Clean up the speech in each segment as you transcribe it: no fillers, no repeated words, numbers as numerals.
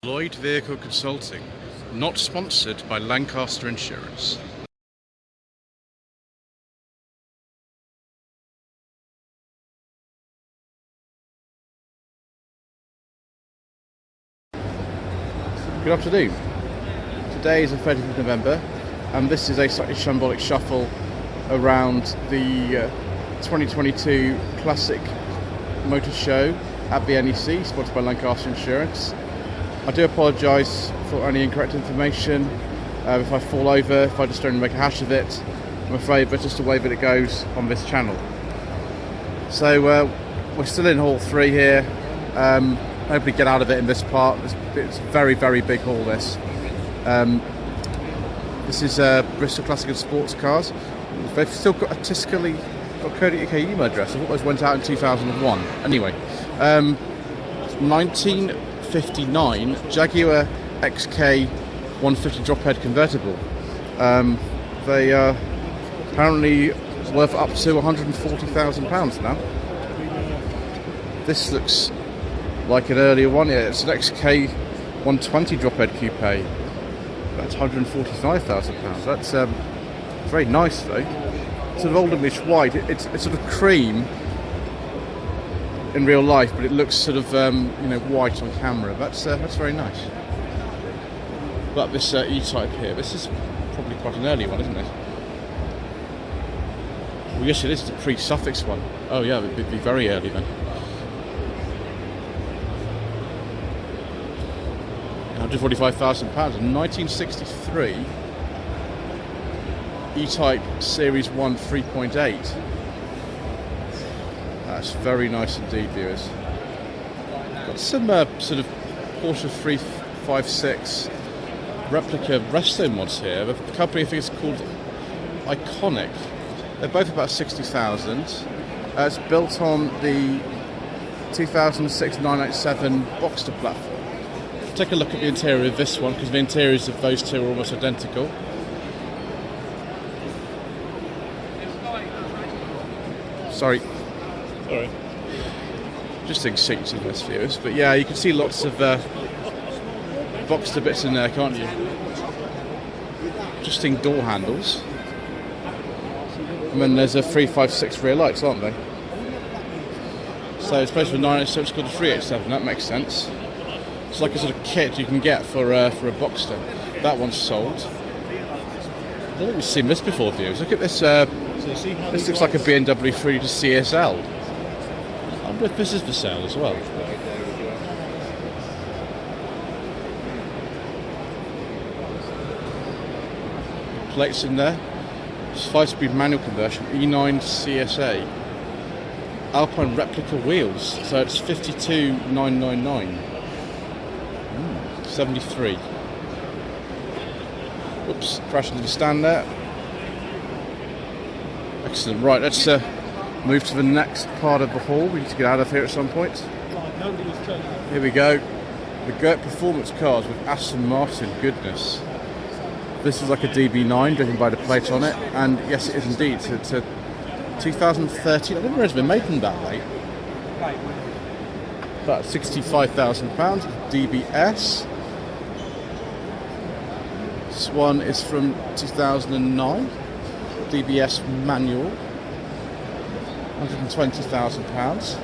Lloyd Vehicle Consulting, not sponsored by Lancaster Insurance. Good afternoon. Today is the 30th of November and this is a slightly shambolic shuffle around the 2022 Classic Motor Show at the NEC, sponsored by Lancaster Insurance. I do apologise for any incorrect information. If I fall over, if I just don't make a hash of it, I'm afraid that's just the way that it goes on this channel. So we're still in Hall 3 here. Hopefully get out of it in this part. It's a very, very big hall this. This is Bristol Classic and Sports Cars. They've still got a Tiscali.co.uk email address. I thought those went out in 2001. Anyway, 1959 Jaguar XK 150 drop head convertible. They are apparently worth up to £140,000 now. This looks like an earlier one. Yeah, it's an XK 120 drop head coupe. That's £145,000. That's very nice though. Sort of oldish white. It's sort of cream in real life, but it looks sort of white on camera. That's very nice. But this E-Type here, this is probably quite an early one, isn't it? Well, yes, it is. It's a pre-suffix one. Oh yeah, it'd be very early then. £145,000. 1963 E-Type Series 1 3.8. That's very nice indeed, viewers. Got some sort of Porsche 356 replica resto mods here. The company, I think it's called Iconic. They're both about 60,000. It's built on the 2006 987 Boxster platform. Take a look at the interior of this one, because the interiors of those two are almost identical. Sorry. Interesting seats in this, viewers. But yeah, you can see lots of Boxster bits in there, can't you? Interesting door handles. And then there's a 356 rear lights, aren't they? So it's supposed to be 987, it's called a 387, that makes sense. It's like a sort of kit you can get for a Boxster. That one's sold. I don't think we've seen this before, viewers. Look at this. This looks like a BMW 3 to CSL. I wonder if this is for sale as well. Plates in there. It's 5-speed manual conversion, E9 CSA. Alpine replica wheels. So it's 52,999. 73. Oops, crashed into the stand there. Excellent. Right, let's move to the next part of the hall. We need to get out of here at some point. Here we go. The GERT performance cars with Aston Martin. Goodness. This is like a DB9 driven by the plate on it. And yes, it is indeed. It's a 2013. I didn't realize they're making that late. About £65,000. DBS. This one is from 2009, DBS manual, £120,000.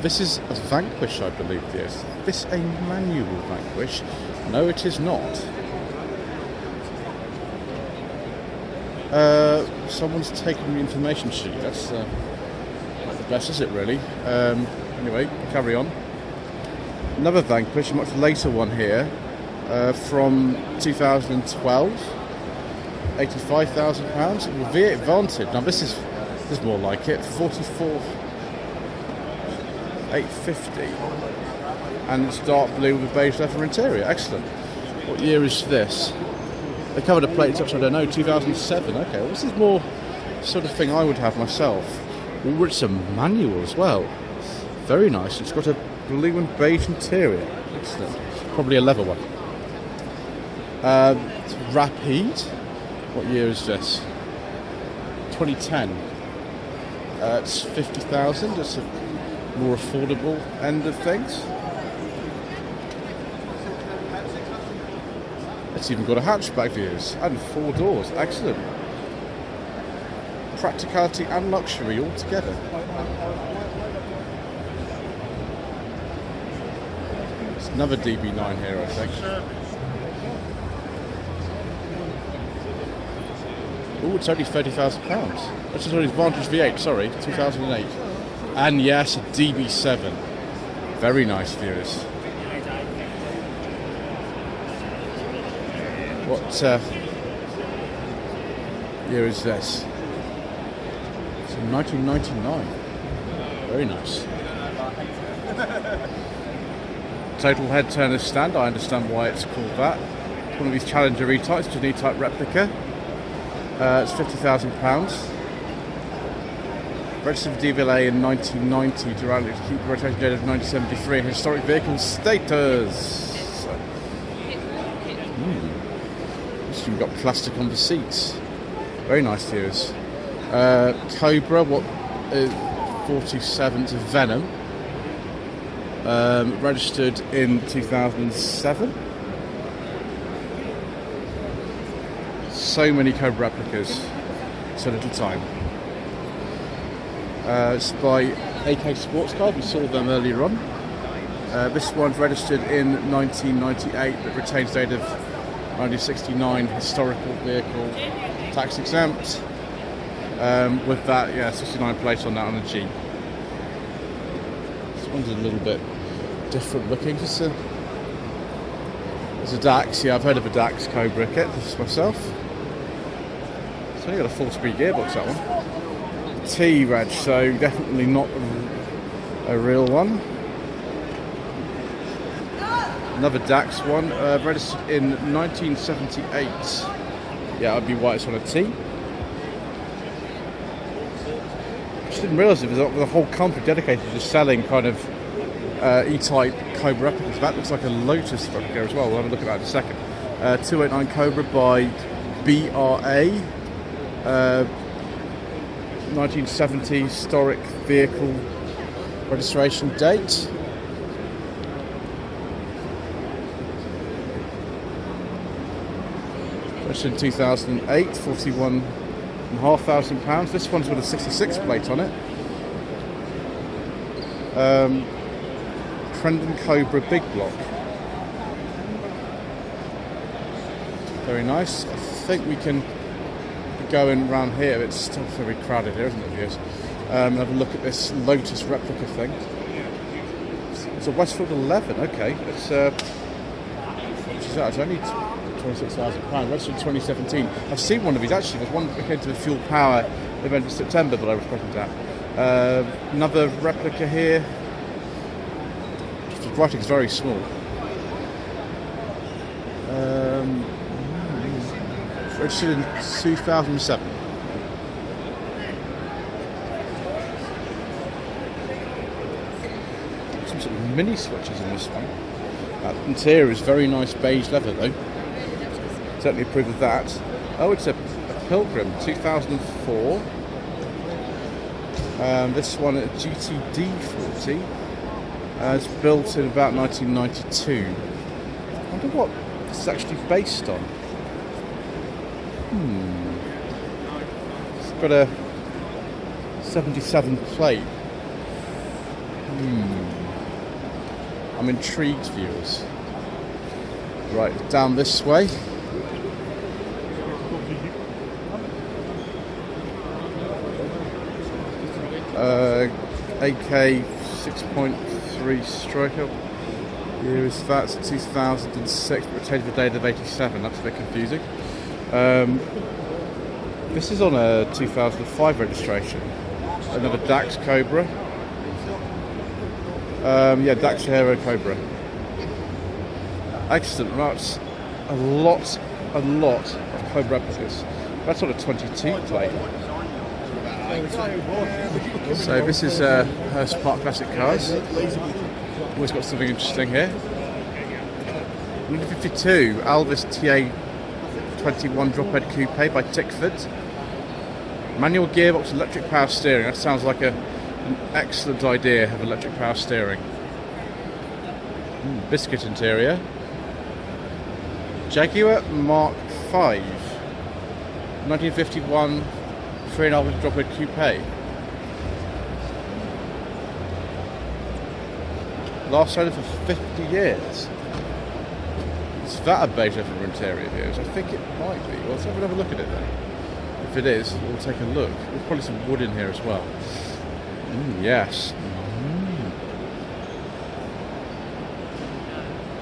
This is a Vanquish, I believe. Yes, this a manual Vanquish? No, it is not. Someone's taken the information sheet. That's not the best, is it? Really? Anyway, carry on. Another Vanquish, a much later one here, from 2012, £85,000. V8 Vantage. Now this is more like it, 44,850, and it's dark blue with a beige leather interior. Excellent. What year is this? They covered the plates up, so I don't know. 2007. Okay, well, this is more sort of thing I would have myself. Oh, it's a manual as well. Very nice. It's got a blue and beige interior. Excellent. Probably a leather one. It's Rapide. What year is this? 2010. It's 50,000. It's a more affordable end of things. It's even got a hatchback, views, and 4 doors. Excellent. Practicality and luxury all together. It's another DB9 here, I think. Oh, it's only £30,000. That's just only Vantage V8, sorry, 2008. And yes, a DB7. Very nice, viewers. What year is this? It's in 1999. Very nice. Total head turner stand. I understand why it's called that. It's one of these Challenger E-types, just an E-type replica. It's £50,000. Registered for DVLA in 1990 to keep the rotation date of 1973. Historic vehicle status. We've got plastic on the seats. Very nice, viewers. Cobra, 47 to Venom. Registered in 2007. So many Cobra replicas, so little time. It's by AK Sports Cars. We saw them earlier on. This one's registered in 1998, but retains date of 1969, historical vehicle, tax exempt. With that, yeah, 69 plate on that on a G. This one's a little bit different looking. It's a DAX. Yeah, I've heard of a DAX Cobra kit myself. It's only got a 4-speed gearbox, that one. T-Reg, so definitely not a real one. Another DAX one, registered in 1978. Yeah, I'd be white, it's on a T. I just didn't realise it was a whole company dedicated to just selling kind of E-type Cobra replicas. That looks like a Lotus replica as well. We'll have a look at that in a second. 289 Cobra by BRA. 1970 historic vehicle registration date. In 2008, £41,500. This one's with a 66 plate on it. Crendon Cobra Big Block. Very nice. I think we can go in around here. It's still very crowded here, isn't it, viewers? Have a look at this Lotus replica thing. It's a Westfield 11. Okay, it's which is that? It's only £26,000, registered in 2017. I've seen one of these actually. There's one that came to the Fuel Power event in September that I was present at. Another replica here. The writing's very small. Registered in 2007. Some sort of mini switches in this one. That interior is very nice beige leather though. Certainly approve of that. Oh, it's a Pilgrim, 2004. This one a GTD40. It's built in about 1992. I wonder what this is actually based on. It's got a 77 plate. I'm intrigued, viewers. Right, down this way. AK 6.3 striker. Here is that, 2006, but retained the date of 87. That's a bit confusing. This is on a 2005 registration. Another DAX Cobra. Yeah, DAX Hero Cobra. Excellent. That's a lot of Cobra replicas. That's on a 22 plate. So this is Hurst Park Classic Cars. Always got something interesting here. 1952 Alvis TA21 Drophead Coupe by Tickford. Manual gearbox, electric power steering. That sounds like a an excellent idea of electric power steering. Biscuit interior. Jaguar Mark V, 1951, 3.5 dropper coupe. Last owner for 50 years. Is that a beige leather interior here? I think it might be. Well, let's have another look at it then. If it is, we'll take a look. There's probably some wood in here as well. Yes.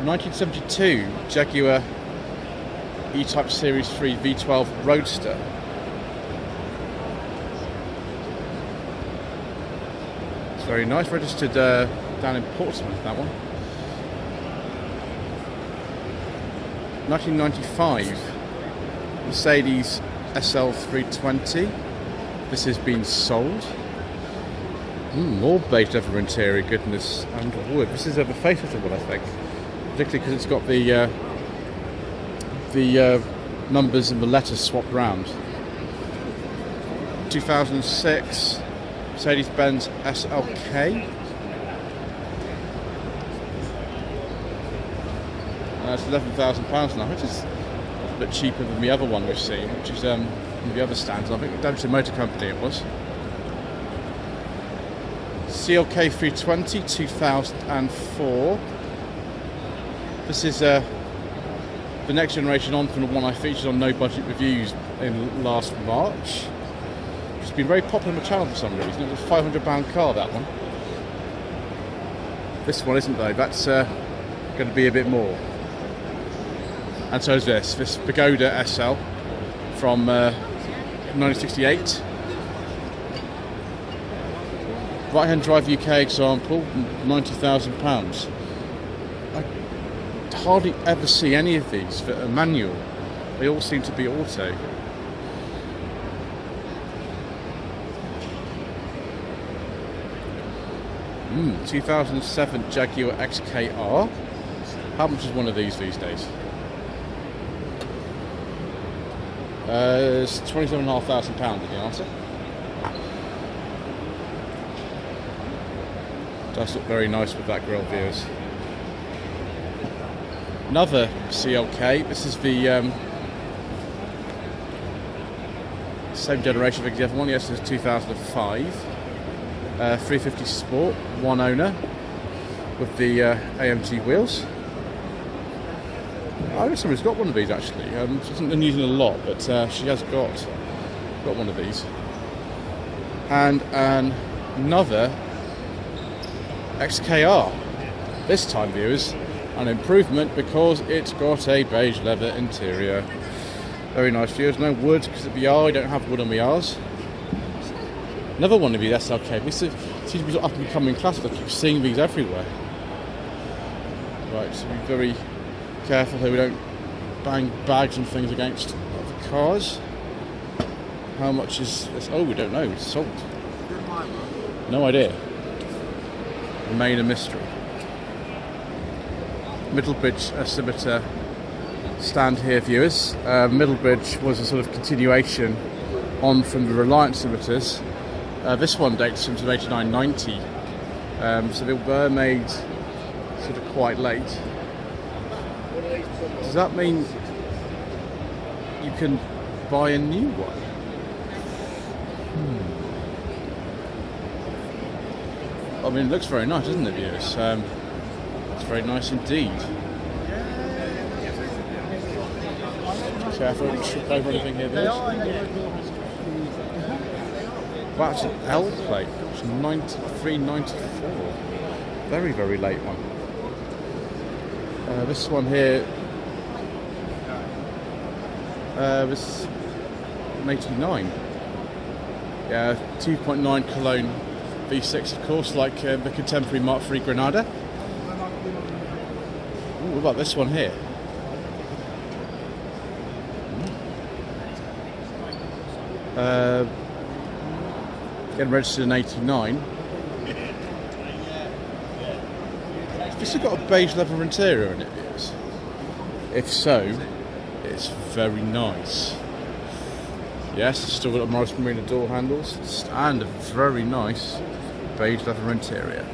1972 Jaguar E-Type Series 3 V12 Roadster. It's very nice. Registered down in Portsmouth, that one. 1995 Mercedes SL320. This has been sold. More beige leather interior goodness and wood. This is a facelift of wood, I think. Particularly because it's got the numbers and the letters swapped around. 2006 Mercedes-Benz SLK. It's £11,000 now, which is a bit cheaper than the other one we've seen, which is the other stands. I think Bentleys Motor Company it was. CLK 320 2004. This is the next generation on from the one I featured on No Budget Reviews in last March. It's been very popular on the channel for some reason. It was a £500 car, that one. This one isn't though, that's going to be a bit more. And so is this Pagoda SL from 1968. Right-hand drive UK example, £90,000. I hardly ever see any of these that are manual. They all seem to be auto. Mm, 2007 Jaguar XKR. How much is one of these days? It's £27,500 is the answer. Does look very nice with that grille, viewers. Another CLK. This is the same generation as the other one. Yes, this is 2005. 350 Sport, one owner, with the AMG wheels. I know somebody's got one of these actually. She hasn't been using it a lot, but she has got one of these. And another XKR. This time, viewers, an improvement because it's got a beige leather interior. Very nice, viewers. No wood because at the R I don't have wood on the R's. Another one of these SLK. This seems to be up and coming classic. I keep seeing these everywhere. Right, so be very careful here we don't bang bags and things against other cars. How much is this? Oh, we don't know. It's sold. No idea. Remain a mystery. Middlebridge Scimitar stand here, viewers. Middlebridge was a sort of continuation on from the Reliant Scimitars. This one dates from 89-90, so they were made sort of quite late. Does that mean you can buy a new one? I mean, it looks very nice, doesn't it, viewers? It's very nice indeed. Careful, don't trip over anything here, viewers. Wow, it's an L plate. It's 93-94. Very, very late one. This one here was 89. Yeah, 2.9 Cologne V6, of course, like the contemporary Mark III Granada. Ooh, what about this one here? Getting registered in 89. This has got a beige leather interior in it, viewers. If so, it's very nice. Yes, it's still got a Morris Marina door handles and a very nice beige leather interior.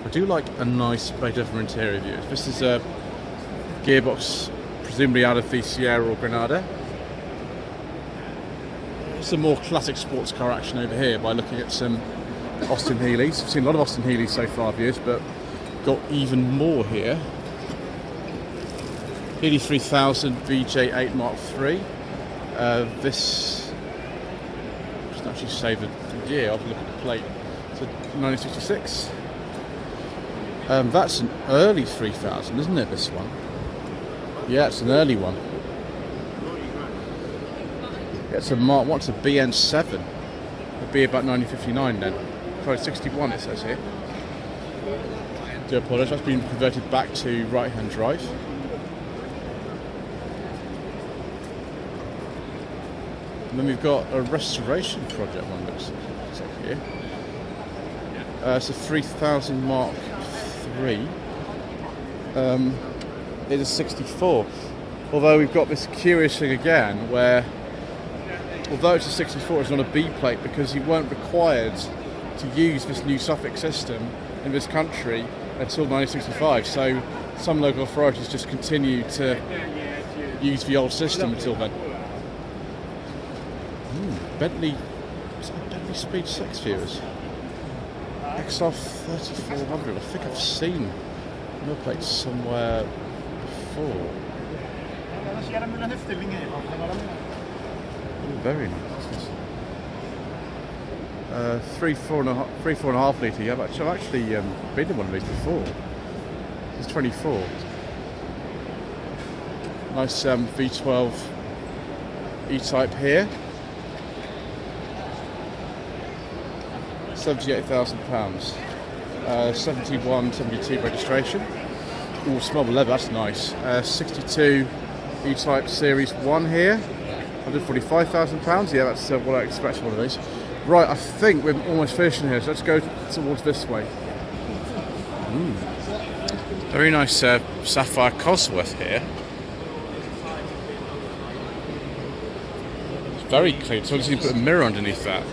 I do like a nice beige leather interior view. This is a gearbox, presumably out of the Sierra or Granada. Some more classic sports car action over here by looking at some Austin-Healeys. I've seen a lot of Austin-Healeys so far, viewers, but got even more here. Healey 3000 VJ8 Mark III. This doesn't actually say the year. I'll look at the plate. It's a 1966. That's an early 3000, isn't it? This one. Yeah, it's an early one. Yeah, it's a Mark. What's a BN7? It'd be about 1959 then. Probably 61. It says here. I do apologise. That's been converted back to right-hand drive. And then we've got a restoration project one looks like here. It's a 3000 Mark III. It is 64. Although we've got this curious thing again where, although it's a 64, it's not a B plate because you weren't required to use this new suffix system in this country until 1965. So some local authorities just continue to use the old system until then. Bentley, is that a Bentley Speed 6 viewers? XR 3400, I think I've seen number plates somewhere before. Ooh, very nice. 4.5 litre, yeah, I've actually been in one of these before. It's 24. Nice V12 E-Type here. £78,000. 71, 72 registration. Ooh, smell the leather, that's nice. 62 E-Type Series 1 here. £145,000. Yeah, that's what I expect from one of these. Right, I think we're almost finishing here, so let's go towards this way. Very nice sapphire Cosworth here. It's very clean, so I just need to put a mirror underneath that.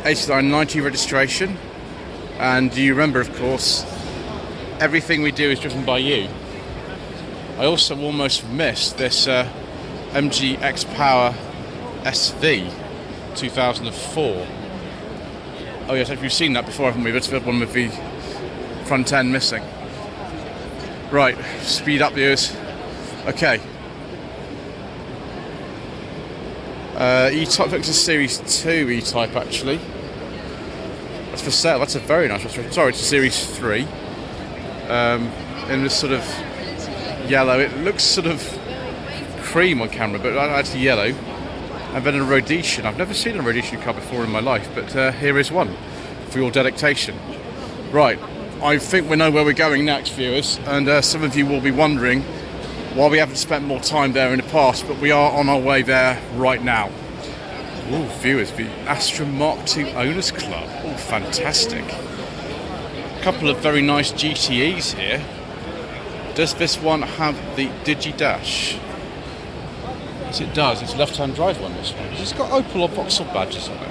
8990 registration, and you remember, of course, everything we do is driven by you. I also almost missed this MG X-Power SV 2004. Oh yes, you've seen that before, haven't we? It's the one with the front end missing. Right, speed up, viewers. Okay. E-Type, looks a Series 2 E-Type actually. That's for sale, that's a very nice one. Sorry, it's a Series 3. In this sort of yellow, it looks sort of cream on camera, but actually yellow. And then a Rhodesian. I've never seen a Rhodesian car before in my life, but here is one for your delectation. Right, I think we know where we're going next, viewers, and some of you will be wondering why we haven't spent more time there in the past, but we are on our way there right now. Ooh, viewers, the Aston Martin Owners Club. Oh, fantastic. A couple of very nice GTEs here. Does this one have the Digi-Dash? Yes, it does. It's a left-hand drive one, this one. It's got Opel or Vauxhall badges on it.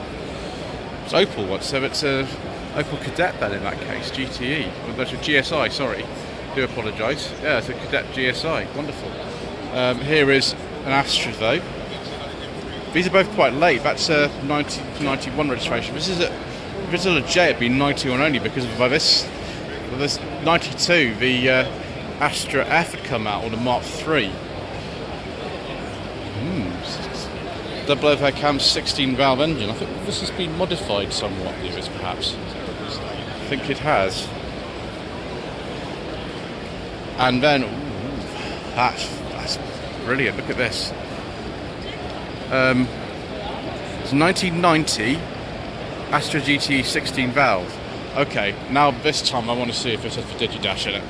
It's Opel one, so it's a Opel Kadett then in that case, GTE. Or that's a GSI, sorry. Do apologise. Yeah, it's a Kadett GSI. Wonderful. Here is an Astra though. These are both quite late. That's a 1991 registration. This is if it's a J, it'd be 91 only because by this 92, the Astra F had come out, or the Mark III. Double overhead cam, 16 valve engine. I think this has been modified somewhat, viewers, perhaps. I think it has. And then, ooh, that's brilliant. Look at this. It's 1990 Astra GT 16 valve. Okay, now this time I want to see if it has the Digi-Dash in it.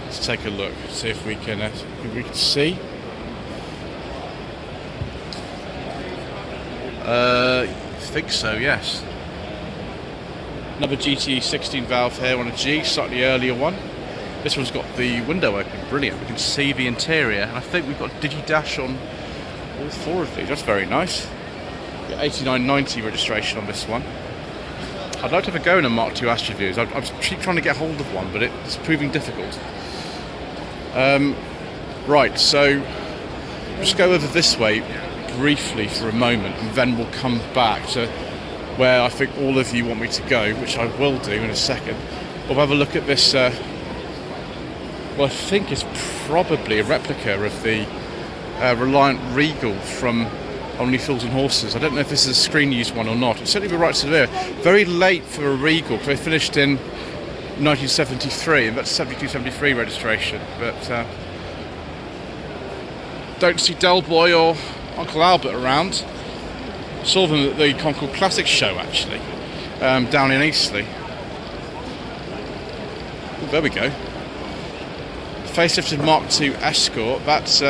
Let's take a look, see if we can see. I think so, yes. Another GT 16 valve here on a G, slightly earlier one. This one's got the window open, brilliant. We can see the interior, and I think we've got Digi-Dash on all four of these. That's very nice. 8990 registration on this one. I'd like to have a go in a Mark II Astra Views. I keep trying to get hold of one, but it's proving difficult. Right, so just go over this way briefly for a moment, and then we'll come back to where I think all of you want me to go, which I will do in a second. We'll have a look at this, well, I think it's probably a replica of the Reliant Regal from Only Fools and Horses. I don't know if this is a screen-used one or not. It's certainly the right to there. Very late for a Regal, because they finished in 1973, and that's 72-73 registration. But don't see Del Boy or Uncle Albert around. Saw them at the Concord Classic show, actually, down in Eastleigh. Oh, there we go. Facelifted Mark II Escort. That's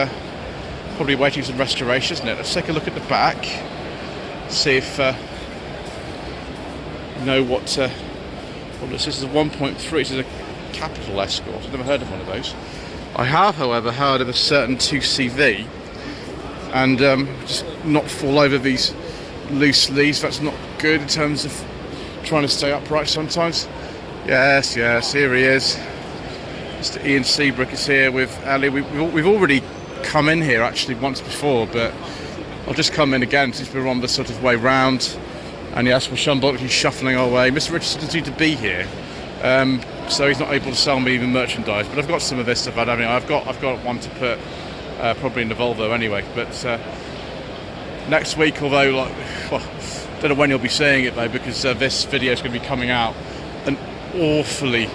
probably waiting for some restoration, isn't it? Let's take a look at the back. See if you know what this is. A 1.3. This is a Capital Escort. I've never heard of one of those. I have, however, heard of a certain 2CV, and just not fall over these loose leaves. That's not good in terms of trying to stay upright sometimes. Yes, here he is. Mr. Ian Seabrook is here with Ali. We've already come in here actually once before, but I'll just come in again since we're on the sort of way round. And yes, we're Shambolic shuffling our way. Mr. Richardson doesn't need to be here, so he's not able to sell me even merchandise. But I've got some of this stuff. I've got one to put probably in the Volvo anyway. But next week, although don't know when you'll be seeing it though, because this video is going to be coming out an awfully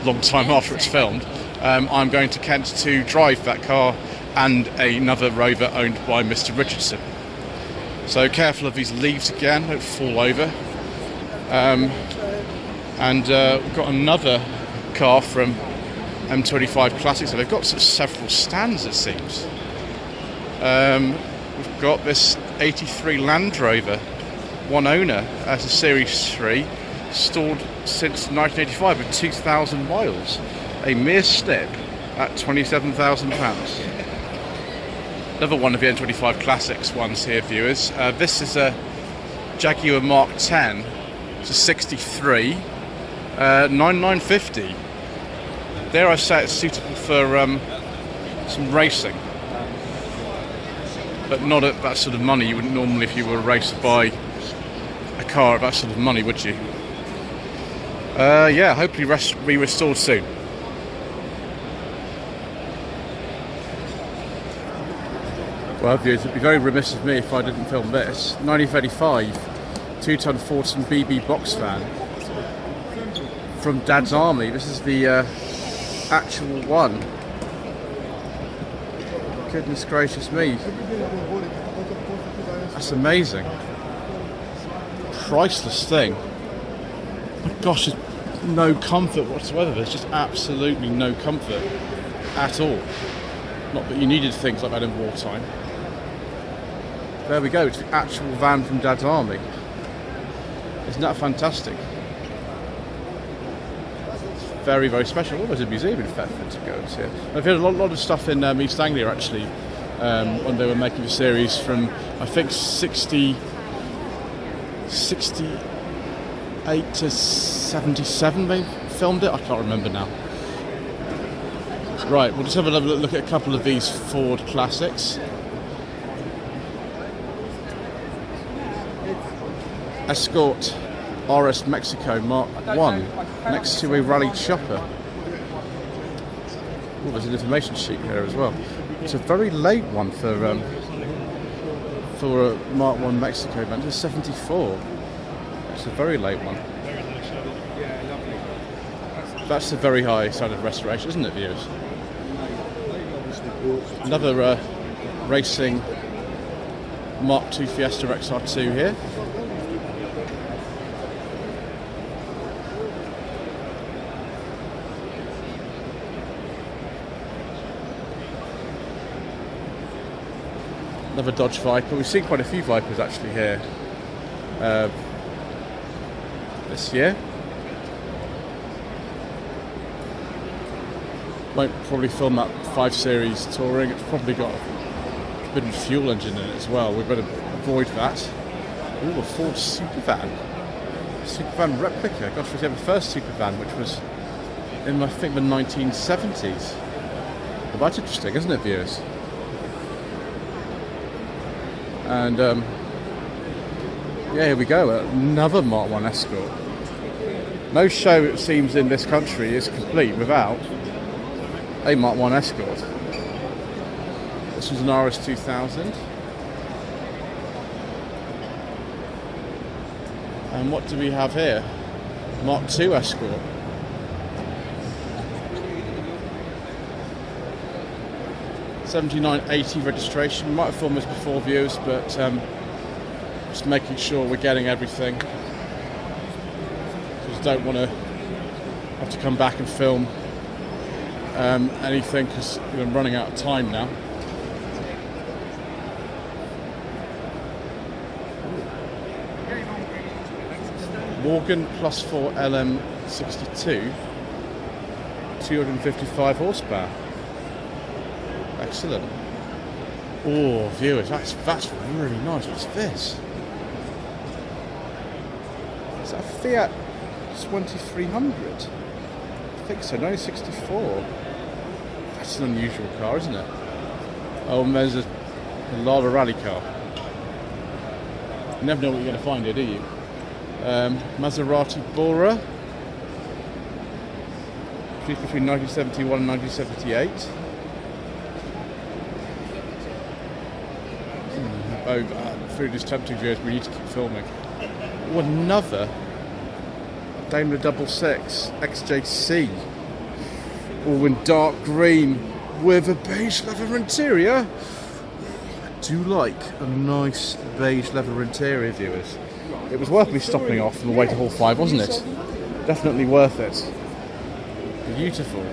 long time after it's filmed. I'm going to Kent to drive that car and another Rover owned by Mr. Richardson. So careful of these leaves again, don't fall over. And we've got another car from M25 Classic, so they've got sort of several stands it seems. We've got this 83 Land Rover, one owner, as a Series 3, stored since 1985 with 2,000 miles. A mere snip at £27,000. Another one of the N25 Classics ones here, viewers. This is a Jaguar Mark 10. It's a 63, 9950. Dare I say it's suitable for some racing, but not at that sort of money. You wouldn't normally, if you were a racer, buy a car at that sort of money, would you? Yeah, hopefully be restored soon. Well, viewers, it'd be very remiss of me if I didn't film this. 1935, 2-ton Fordson BB box van from Dad's Army. This is the actual one. Goodness gracious me. That's amazing. Priceless thing. My gosh, there's no comfort whatsoever. There's just absolutely no comfort at all. Not that you needed things like that in wartime. There we go, it's the actual van from Dad's Army. Isn't that fantastic? It's very, very special. Oh, there's a museum in Thetford to go and see. I've heard a lot of stuff in East Anglia actually, when they were making the series from, I think, 68 to 77 they filmed it. I can't remember now. Right, we'll just have a look at a couple of these Ford classics. Escort RS Mexico Mark 1 next to a rally chopper. Oh, there's an information sheet here as well. It's a very late one for a Mark 1 Mexico van. It's 74. It's a very late one. That's a very high standard of restoration, isn't it, viewers? Another racing Mark II Fiesta XR2 here. Another Dodge Viper. We've seen quite a few Vipers actually here this year. Won't probably film that 5 Series Touring. It's probably got a bit of fuel engine in it as well. We've got to avoid that. Ooh, a Ford Supervan. Supervan replica. Gosh, we had the first Supervan, which was in, I think, the 1970s. Well, that's interesting, isn't it, viewers? And yeah, here we go, another Mark 1 Escort. No show, it seems, in this country is complete without a Mark 1 Escort. This was an RS2000. And what do we have here? Mark 2 Escort. '79-80 registration. Might have filmed this before, viewers, but just making sure we're getting everything. Just don't want to have to come back and film anything because I'm running out of time now. Morgan +4 LM62, 255 horsepower. Excellent. Oh, viewers, that's really nice. What's this? Is that a Fiat 2300? I think so, 1964. That's an unusual car, isn't it? Oh, and there's a Lada rally car. You never know what you're going to find here, do you? Maserati Bora. Produced between 1971 and 1978. Food is tempting, viewers, we need to keep filming. Oh, another Daimler 66 XJC. All in dark green with a beige leather interior. I do like a nice beige leather interior, viewers. It was worth me stopping off on the way to Hall 5, wasn't it? Definitely worth it. Beautiful.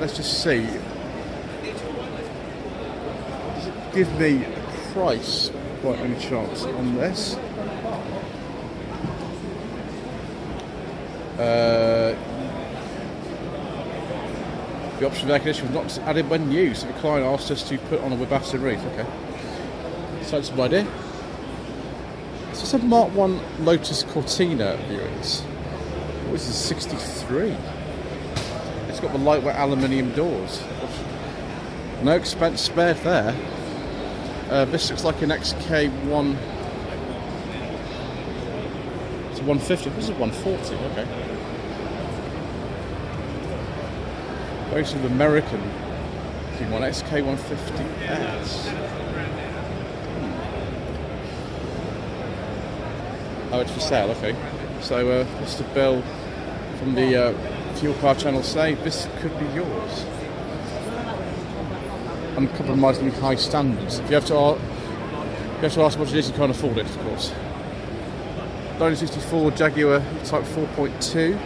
Let's just see. Does it give me a price by any chance on this? The option of air conditioning was not added when new, so the client asked us to put on a Webasto roof. Okay. So that's my idea. It's just a Mark 1 Lotus Cortina, viewers. What is this, 63? It's got the lightweight aluminium doors. No expense spared there. This looks like an XK1. It's a 150. This is a 140. Okay. Very sort of American one, XK150S. Oh, it's for sale. Okay. So Mr. Bill from the Fuel Car channel say this could be yours. Uncompromisingly high standards. If you have to ask what it is, you can't afford it, of course. 1964 Jaguar Type 4.2.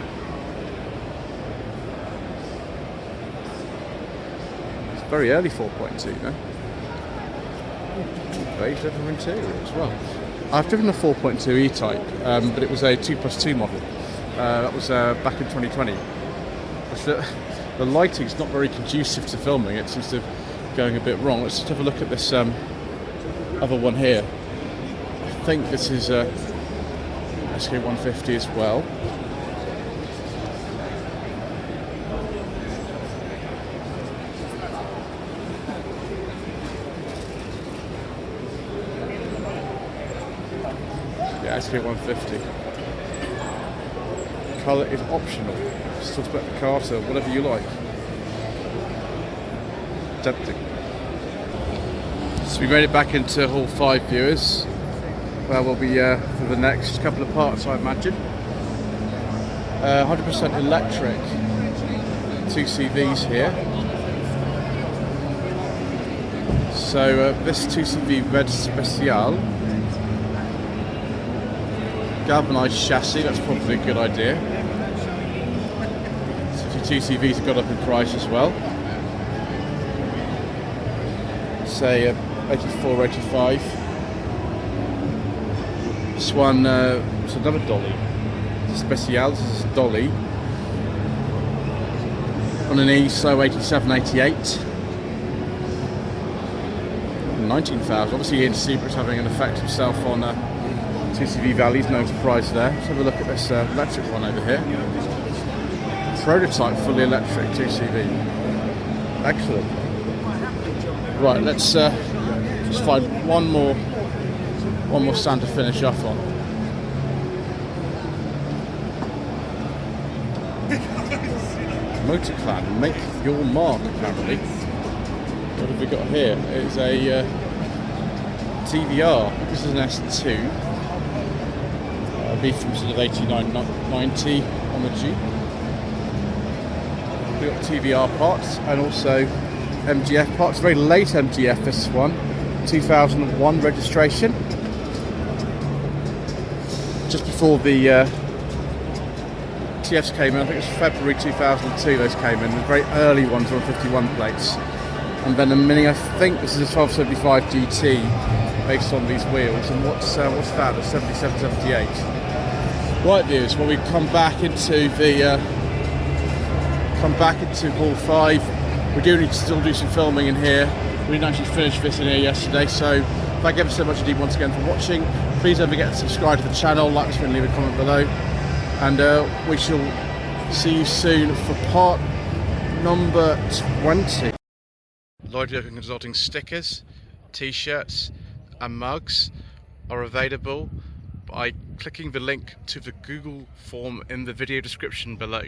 It's very early 4.2, no? Beige leather interior as well. I've driven a 4.2 E-Type, but it was a 2+2 model. That was back in 2020. The lighting's not very conducive to filming. It seems to be going a bit wrong. Let's just have a look at this other one here. I think this is a SK150 as well. Yeah, SK150. Colour is optional. Still about the car, so whatever you like. Tempting. So we made it back into Hall 5, viewers. Well, we'll be for the next couple of parts, I imagine. 100% electric 2CVs here. So this 2CV Red Special. Galvanised chassis, that's probably a good idea. So the 2CVs have got up in price as well. Say 84, 85. This one, it's another dolly. Special, this is a dolly. On an ESO 87, 88. 19,000. Obviously Ian Seabrook's having an effect himself on TCV values, no surprise there. Let's have a look at this electric one over here. Prototype fully electric TCV. Excellent. Right, let's just find one more stand to finish off on. Motorclad, make your mark apparently. What have we got here? It's a TVR. This is an S2. It'll be from sort of 89, 90 on the Jeep. We've got TVR parts and also MGF parts. Very late MGF this one. 2001 registration. Just before the TFs came in, I think it was February 2002 those came in. The very early ones were on 51 plates. And then the Mini, I think this is a 1275 GT based on these wheels. And what's that? A 77, 78. Right, viewers. Well, we've come back into Hall 5. We do need to still do some filming in here. We didn't actually finish this in here yesterday, so thank you ever so much indeed once again for watching. Please don't forget to subscribe to the channel, like this video, leave a comment below, and we shall see you soon for part number 20. Lloyd Young Consulting stickers, t-shirts and mugs are available by clicking the link to the Google form in the video description below.